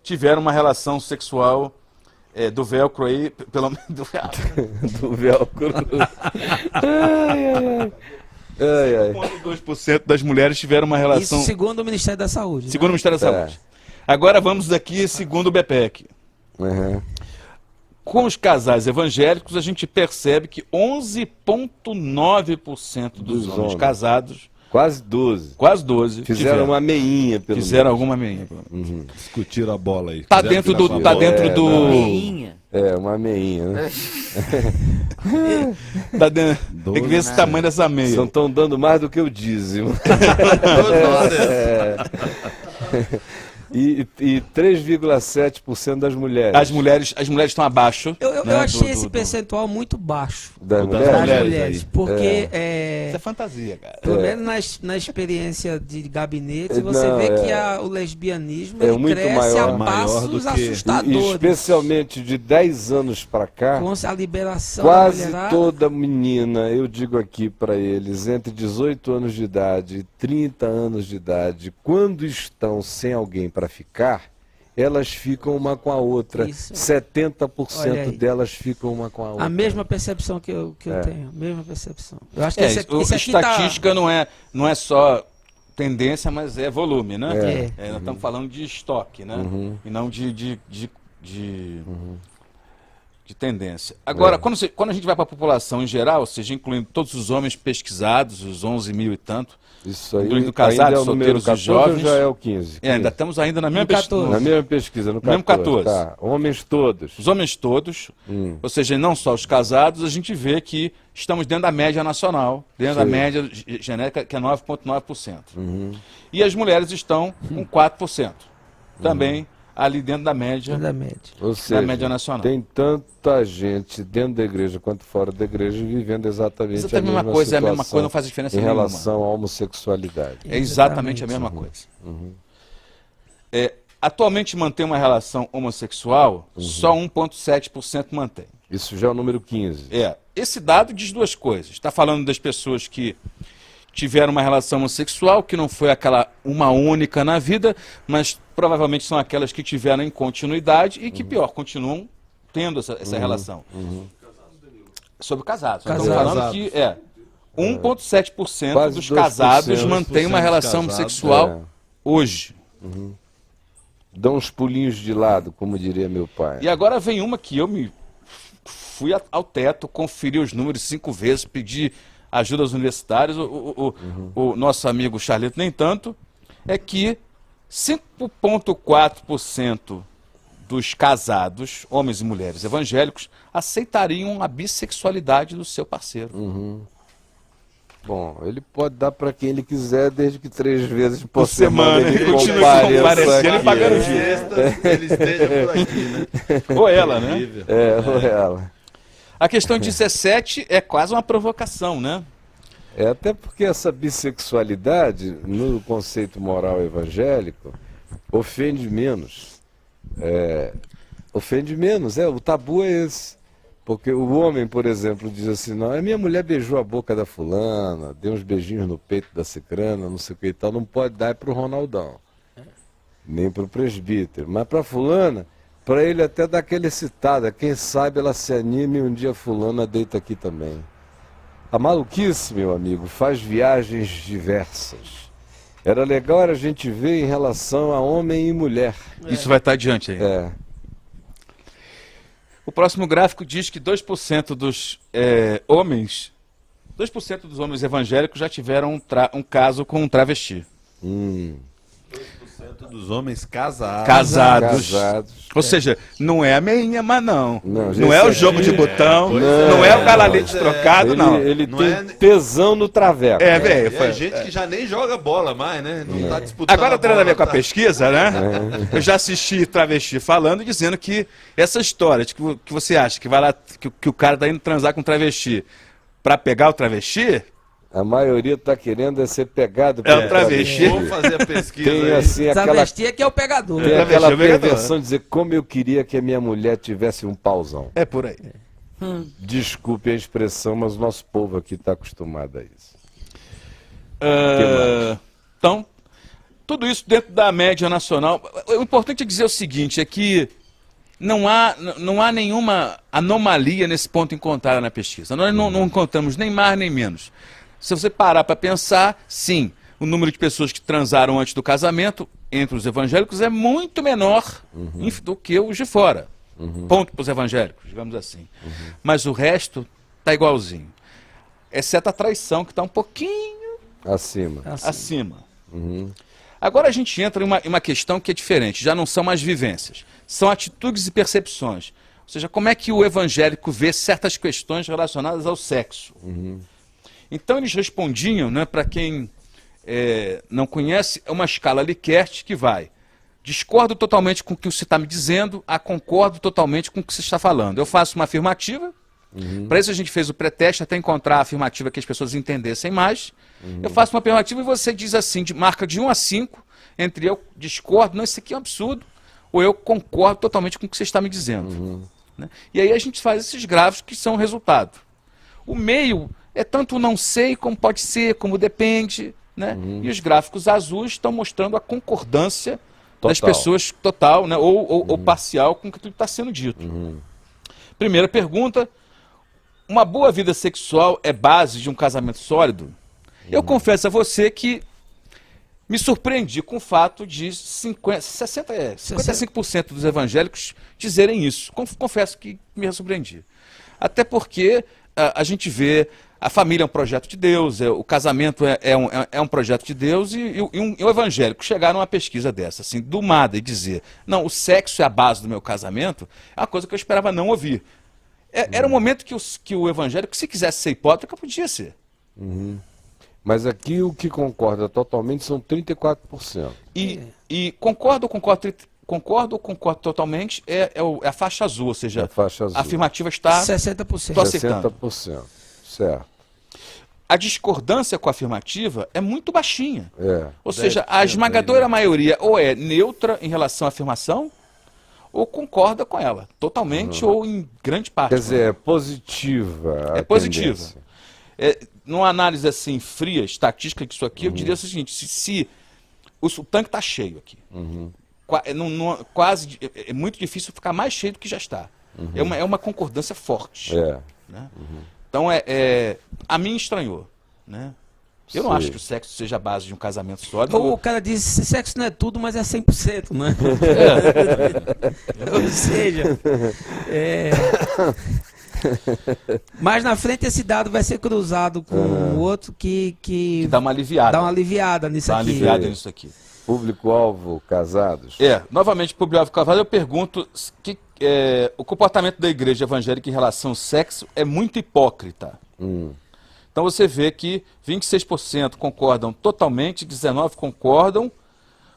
tiveram uma relação sexual do velcro aí, pelo menos do Do velcro. Ai, ai, ai. Ai, ai. 5,2% das mulheres tiveram uma relação... Isso segundo o Ministério da Saúde. Segundo o Ministério da Saúde. Agora vamos aqui segundo o BPEC. Uhum. Com os casais evangélicos, a gente percebe que 11,9% dos homens casados, Quase 12. quase 12, Fizeram uma meinha, pelo fizeram alguma meinha. Discutiram a bola aí. Tá dentro do... Tá dentro do... uma meinha, né? Tá dentro, tem que ver esse tamanho dessa meia. Não estão dando mais do que o dízimo. E 3,7% das mulheres. As mulheres estão abaixo. Eu achei esse percentual muito baixo Das das mulheres? mulheres, porque Isso é fantasia, cara. pelo menos na experiência de gabinete, você Não, vê que o lesbianismo ele muito cresce maior. a Maior do passos que- assustadores. Especialmente de 10 anos para cá, Com a liberação da quase mulherada. toda menina, eu digo aqui para eles, entre 18 anos de idade e 30 anos de idade, quando estão sem alguém para ficar, elas ficam uma com a outra. Isso. 70% Olha aí. delas ficam uma com a outra. A mesma percepção que eu tenho, a mesma percepção. Eu acho que esse aqui Estatística não é só tendência, mas é volume, né? É. Nós estamos falando de estoque, né? E não de tendência. Agora, quando a gente vai para a população em geral, ou seja, incluindo todos os homens pesquisados, os 11 mil e tanto, Isso aí, incluindo casados, ainda é o número solteiros e 14 ou jovens. já é o 15? Ainda estamos ainda na mesma No 14. Na mesma pesquisa, no 14. Mesmo 14. Tá. Homens todos. Os homens todos, ou seja, não só os casados, a gente vê que estamos dentro da média nacional, dentro da média genérica, que é 9,9%. E as mulheres estão com 4%. Também ali dentro da média, da média. Ou seja, média nacional. tem tanta gente dentro da igreja quanto fora da igreja vivendo exatamente Exatamente a mesma coisa, é a mesma coisa, não faz diferença em nenhuma. relação à homossexualidade. É exatamente a mesma coisa. Atualmente mantém uma relação homossexual, só 1,7% mantém. Isso já é o número 15. Esse dado diz duas coisas. Está falando das pessoas que tiveram uma relação homossexual, que não foi uma única na vida, mas provavelmente são aquelas que tiveram em continuidade e que, pior, continuam tendo essa relação. Sobre casados. Estamos falando que 1,7% Quase dos 2%, casados mantém uma relação casados, homossexual hoje. Dá uns pulinhos de lado, como diria meu pai. E agora vem uma que eu fui ao teto, conferi os números 5 vezes, pedi ajuda aos universitários, o nosso amigo Charleto nem tanto, é que 5,4% dos casados, homens e mulheres evangélicos, aceitariam a bissexualidade do seu parceiro. Bom, ele pode dar para quem ele quiser, desde que 3 vezes por semana ele ele continue compareça ele aqui. pagando Ele esteja por aqui, né? Ou ela, né? Ou ela. A questão 17 é quase uma provocação, né? Até porque essa bissexualidade, no conceito moral evangélico, ofende menos. Ofende menos, o tabu é esse. Porque o homem, por exemplo, diz assim, não, a minha mulher beijou a boca da fulana, deu uns beijinhos no peito da cicrana, não sei o que e tal, não pode dar para o Ronaldão, nem para o presbítero. Mas para fulana, para ele até dar aquela excitada, quem sabe ela se anime e um dia fulana deita aqui também. A maluquice, meu amigo, faz viagens diversas. Era legal a gente ver em relação a homem e mulher. Isso vai estar adiante aí. O próximo gráfico diz que 2% dos homens, 2% dos homens evangélicos já tiveram um caso com um travesti. 2% dos homens casados. Casados. Ou seja, não é a meinha, mas não. Não é o gente jogo de botão, não é o galalete trocado, não. Ele Não tem é- tesão no traveco. Velho. É gente que já nem joga bola mais, né? Não tá disputando. Agora tendo a bola, ver com a tá- pesquisa, né? Eu já assisti travesti falando, dizendo que essa história de que você acha que vai lá, que o cara tá indo transar com travesti pra pegar o travesti, A maioria está querendo ser pegado É o travesti. Vamos fazer a pesquisa Tem aí. assim aquela, Travesti é que é o pegador. tem Travesti aquela é pegador. perversão de dizer como eu queria que a minha mulher tivesse um pauzão. é por aí. Desculpe a expressão, mas o nosso povo aqui está acostumado a isso. Então, Tudo isso dentro da média nacional. O importante é dizer o seguinte, é que não há nenhuma anomalia nesse ponto encontrada na pesquisa. Nós não encontramos nem mais nem menos. Se você parar para pensar, sim, o número de pessoas que transaram antes do casamento entre os evangélicos é muito menor do que os de fora. Ponto para os evangélicos, digamos assim. Mas o resto está igualzinho. Exceto a traição, que está um pouquinho acima. Agora a gente entra em uma questão que é diferente, já não são mais vivências, são atitudes e percepções. Ou seja, como é que o evangélico vê certas questões relacionadas ao sexo. Então eles respondiam, né, para quem não conhece, é uma escala Likert que vai: discordo totalmente com o que você está me dizendo, a concordo totalmente com o que você está falando. Eu faço uma afirmativa, para isso a gente fez o pré-teste até encontrar a afirmativa que as pessoas entendessem mais. Eu faço uma afirmativa e você diz assim, marca de 1 a 5, entre eu discordo, não, isso aqui é um absurdo, ou eu concordo totalmente com o que você está me dizendo. Né? E aí a gente faz esses gráficos que são o resultado. O meio é tanto não sei, como pode ser, como depende, né? E os gráficos azuis estão mostrando a concordância das pessoas total, né? ou parcial com o que está sendo dito. Primeira pergunta: uma boa vida sexual é base de um casamento sólido? Eu confesso a você que me surpreendi com o fato de 55% dos evangélicos dizerem isso. Confesso que me surpreendi. Até porque a gente vê a família é um projeto de Deus, o casamento é um projeto de Deus, e o evangélico chegar numa pesquisa dessa, assim, do nada, e dizer, não, o sexo é a base do meu casamento, é uma coisa que eu esperava não ouvir. Era um momento que o evangélico, se quisesse ser hipócrita, podia ser. Mas aqui o que concorda totalmente são 34%. E concordo totalmente, é a faixa azul, ou seja, a afirmativa está 60%. Tô aceitando. 60%. Certo. A discordância com a afirmativa é muito baixinha. Ou seja, 10% a esmagadora maioria ou é neutra em relação à afirmação, ou concorda com ela, totalmente ou em grande parte. Quer dizer, é positiva. É positiva. Numa análise assim fria, estatística disso aqui, eu diria o seguinte: se o tanque está cheio aqui, quase é muito difícil ficar mais cheio do que já está. É uma concordância forte. Né? Então a mim estranhou, né? Eu não acho que o sexo seja a base de um casamento sólido. O cara diz, sexo não é tudo, mas é 100%, né? Ou seja, mais na frente esse dado vai ser cruzado com o outro que dá uma aliviada. Dá uma aliviada nisso aqui. Nisso aqui. Público-alvo, casados. Novamente, público-alvo, casado, eu pergunto o comportamento da igreja evangélica em relação ao sexo é muito hipócrita. Então você vê que 26% concordam totalmente, 19% concordam, ou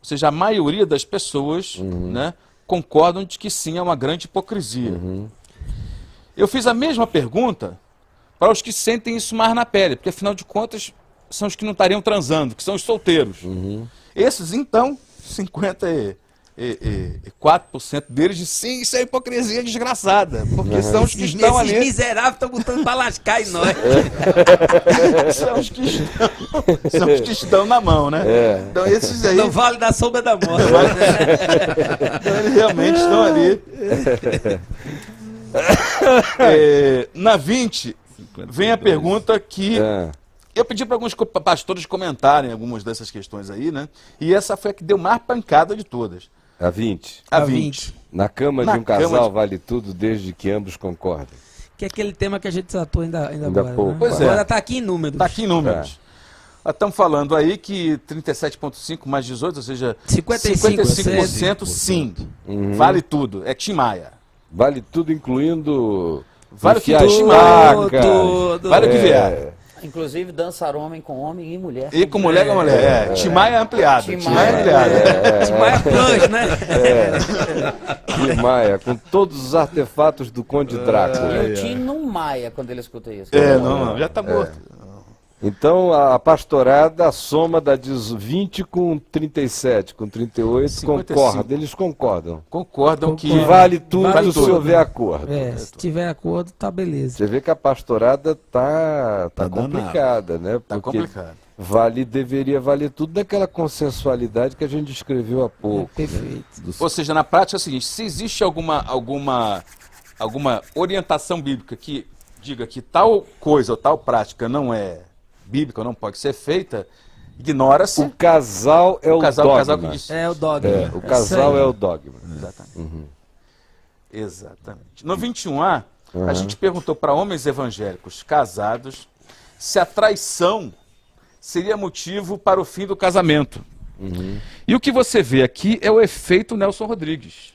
seja, a maioria das pessoas né, concordam de que sim, é uma grande hipocrisia. Eu fiz a mesma pergunta para os que sentem isso mais na pele, porque afinal de contas são os que não estariam transando, que são os solteiros. Esses, então, 54% deles dizem sim, isso é hipocrisia desgraçada, porque são os que estão ali. Esses miseráveis estão botando para lascar em nós. São os que estão na mão, né? Então esses aí... No vale da sombra da morte. Então eles realmente estão ali. Na 20, vem a pergunta que... Eu pedi para alguns pastores comentarem algumas dessas questões aí, né? E essa foi a que deu mais pancada de todas. A 20. A 20. Na cama de um casal vale tudo desde que ambos concordem. Que é aquele tema que a gente tratou ainda pouco. Né? Pois agora está aqui em números. Está aqui em números. Estamos falando aí que 37,5 mais 18, ou seja, 55% sim. Vale tudo. É Tim Maia. Vale tudo, incluindo... Vale o que Vale o que vier. Inclusive dançar homem com homem e mulher. E com mulher com mulher. Tim Maia ampliado. Tim Maia ampliado. Tim Maia plus, né? Tim Maia, com todos os artefatos do Conde Drácula. E o Tim não maia quando ele escuta isso. Não, já está morto. Então, a pastorada, a soma da 20 com 37, com 38, 55. Concorda. Eles concordam. Concordam que vale tudo se houver acordo. Se tiver acordo, tá beleza. Você vê que a pastorada tá complicada, né? Tá complicado. deveria valer tudo naquela consensualidade que a gente descreveu há pouco. Perfeito. Ou seja, na prática é o seguinte, se existe alguma orientação bíblica que diga que tal coisa ou tal prática não é bíblica, ou não pode ser feita, ignora-se. O casal é o casal que dogma. disse. É o dogma. O casal é o dogma. Exatamente. Exatamente. No 21A, a gente perguntou para homens evangélicos casados se a traição seria motivo para o fim do casamento. E o que você vê aqui é o efeito Nelson Rodrigues.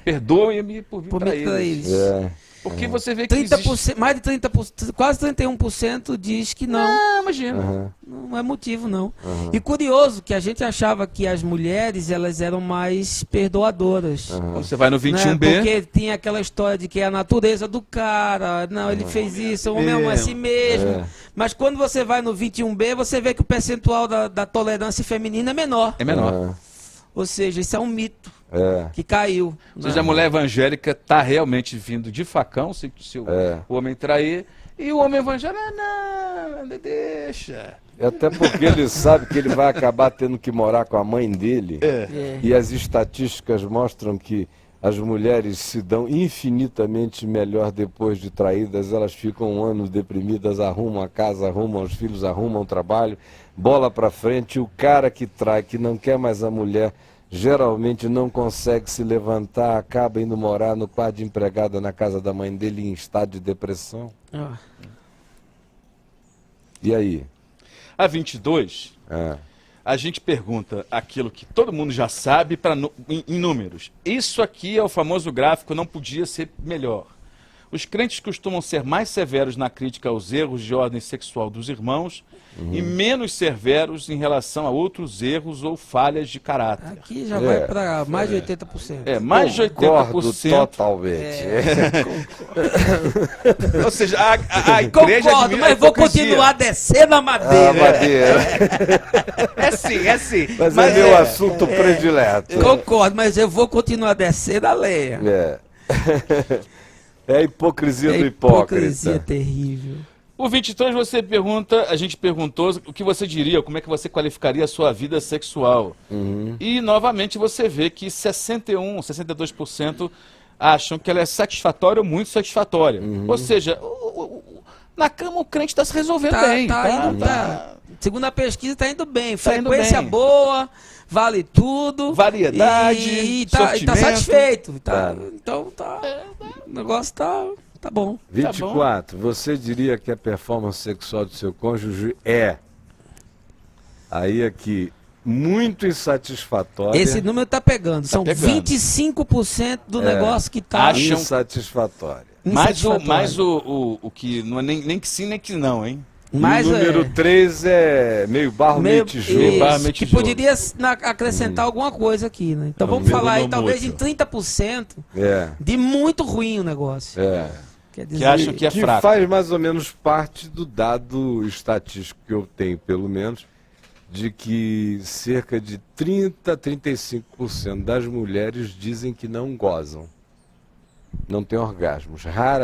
Perdoe-me por vir Por para mim, pra eles. eles. Porque você vê que 30%, mais de 30%, quase 31% diz que não. Ah, imagina. Não é motivo, não. E curioso que a gente achava que as mulheres elas eram mais perdoadoras. Quando você vai no Né? 21B, Porque tinha aquela história de que é a natureza do cara, não, ele fez isso, o homem é assim mesmo. Mas quando você vai no 21B, você vê que o percentual da tolerância feminina é menor. é menor. Ou seja, isso é um mito É. que caiu. Ou seja, a mulher evangélica está realmente vindo de facão, se o homem trair, e o homem evangélico, não, deixa. Até porque ele sabe que ele vai acabar tendo que morar com a mãe dele. É. E as estatísticas mostram que as mulheres se dão infinitamente melhor depois de traídas. Elas ficam um ano deprimidas, arrumam a casa, arrumam os filhos, arrumam o trabalho, bola pra frente. O cara que trai, que não quer mais a mulher, geralmente não consegue se levantar, acaba indo morar no quarto de empregada na casa da mãe dele em estado de depressão. Ah. E aí? A 22, a gente pergunta aquilo que todo mundo já sabe em números. Isso aqui é o famoso gráfico, não podia ser melhor. Os crentes costumam ser mais severos na crítica aos erros de ordem sexual dos irmãos e menos severos em relação a outros erros ou falhas de caráter. Aqui já vai para mais de 80%. É, mais de Concordo 80%. totalmente. Ou seja, a igreja Concordo, admira a mas vou hipocrisia. continuar descendo a madeira. Madeira. É sim. Mas é meu assunto predileto. Concordo, mas eu vou continuar descendo a lenha. É. É a hipocrisia É do hipocrisia hipócrita. terrível. O 23 a gente perguntou o que você diria, como é que você qualificaria a sua vida sexual. E novamente você vê que 62% acham que ela é satisfatória ou muito satisfatória. Ou seja, na cama o crente está se resolvendo bem. Segundo a pesquisa, está indo bem. Tá indo Frequência bem. boa, vale tudo. Variedade, E tá sortimento. satisfeito. Tá. Então o negócio tá bom. 24. Você diria que a performance sexual do seu cônjuge é aí aqui muito insatisfatória, Esse número tá pegando. São pegando. 25% do negócio que tá Acham- insatisfatória. Mais insatisfatório. o que não é nem que sim, nem que não, hein? Mas e o número 3 é meio barro, meio tijolo. isso, barro, meio que tijolo. poderia acrescentar alguma coisa aqui, né? Então vamos número falar aí não talvez mútuo. em 30% É, de muito ruim o negócio. é. Quer Que dizer, acham que é Que fraco. faz mais ou menos parte do dado estatístico que eu tenho, pelo menos, de que cerca de 35% das mulheres dizem que não gozam, não têm orgasmos. Raramente